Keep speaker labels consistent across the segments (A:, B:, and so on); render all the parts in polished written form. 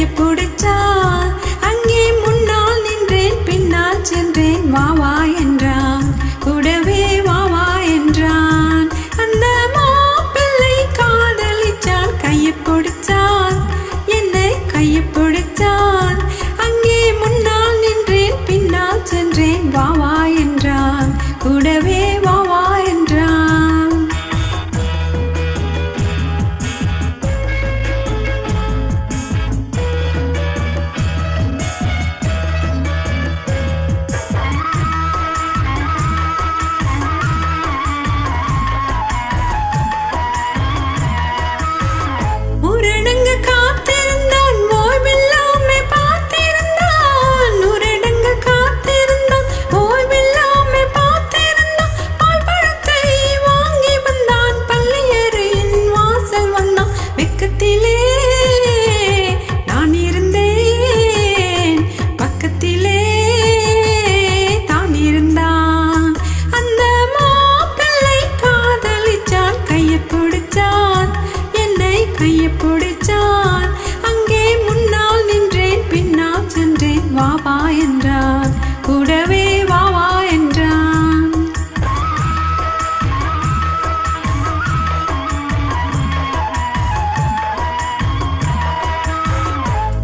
A: கையை பிடிச்சான். அங்கே முன்னால் நின்றேன், பின்னால் சென்றேன். வா வா என்றான், கூடவே வா வா என்றான். அந்த மாப்பிள்ளை காதலிச்சான், கையை பிடிச்சான், என்னை கையை பிடிச்சான். அங்கே முன்னால் நின்றேன், பின்னால் சென்றேன். வா வா என்றான், கூடவே வா வா என்றான். ஊரடங்கு காத்திருந்தான், ஓய்வில்லாம பார்த்திருந்தான். ஊரடங்கு காத்திருந்தான், ஓய்வில்லாம பார்த்திருந்தான். பால் பழத்தை வாங்கி வந்தான், பள்ளியறையின் வாசல் வந்தான். வெக்கத்திலே நான் இருந்தேன், பக்கத்திலே தான் இருந்தான். அந்த மாப்பிள்ளை காதலிச்சான், கையை பிடிச்சான், என்னை கையை பிடிச்சான். அங்கே முன்னால் நின்றேன், பின்னால் சென்றேன். வா வா என்றான், கூடவே வா வா என்றான்.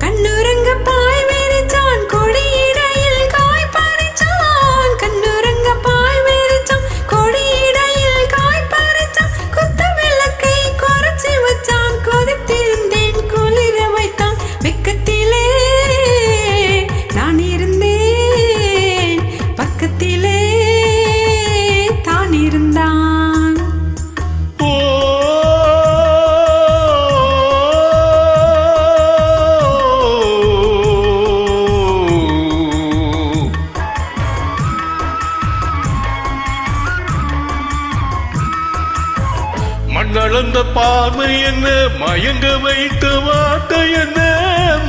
A: கண்ணுறங்க பாய் விரிச்சான், கொடியிடையில் காய் பறிச்சான். கண்ணுறங்க பாய் விரிச்சான், கொடியிடையில் காய் பறிச்சான். குத்து விளக்கை குறைச்சி வச்சான், கொதித்திருந்தேன், குளிர வைத்தான். வெக்கத்திலே நான் இருந்தேன், பக்கத்திலே தான் இருந்தான்.
B: மண்ணளந்த பார்வை என்ன, மயங்க வைத்த வார்த்தை என்ன?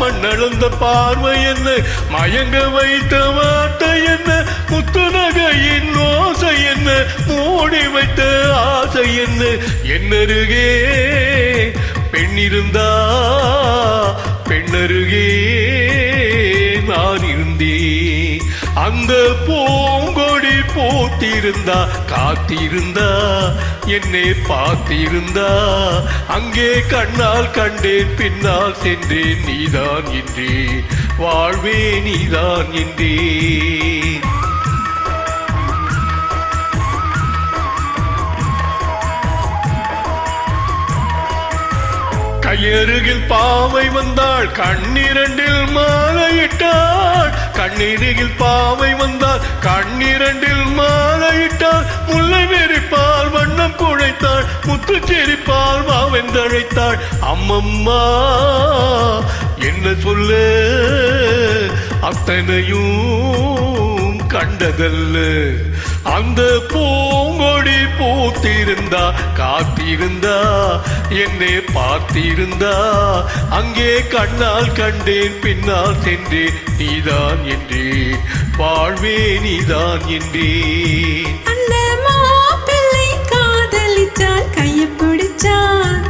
B: மண்ணளந்த பார்வை என்ன, மயங்க வைத்த வார்த்தை என்ன? முத்துநகையின் ஓசை என்ன, மூடி வைத்த ஆசை என்ன? என்னருகே பெண்ணிருந்தா, பெண்ணருகே நான் இருந்தேன். அந்த பூங்கொடி பூத்திருந்தா, காத்திருந்தா, என்னை பார்த்திருந்தா. அங்கே கண்ணால் கண்டேன், பின்னால் சென்றேன். நீதான் என்றேன், வாழ்வே நீதான் என்றேன். கையருகில் பாவை வந்தாள், கண்ணிரண்டில் மாலையிட்டாள். கண்ணீரில் பாவை வந்தாள், கண்ணிரண்டில் மாலையிட்டாள். முல்லை வெறிப்பால் வண்ணம் குழைத்தாள், முத்து செரிப்பால் மாவென்றழைத்தாள். அம்மம்மா என்ன சொல்ல, அத்தனையும் கண்டதல்ல. அந்த பூங்கொடி பூத்திருந்தா, காத்திருந்தா, என்னை பார்த்திருந்தா. அங்கே கண்ணால் கண்டேன், பின்னால் சென்றேன். நீதான் என்றேன், வாழ்வே நீதான் என்றேன்.
A: அந்த மாப்பிள்ளை காதலிச்சான், கையை பிடிச்சான்,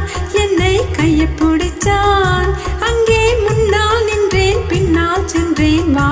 A: என்னை கையை பிடிச்சான். அங்கே முன்னால் நின்றேன், பின்னால் சென்றேன். வா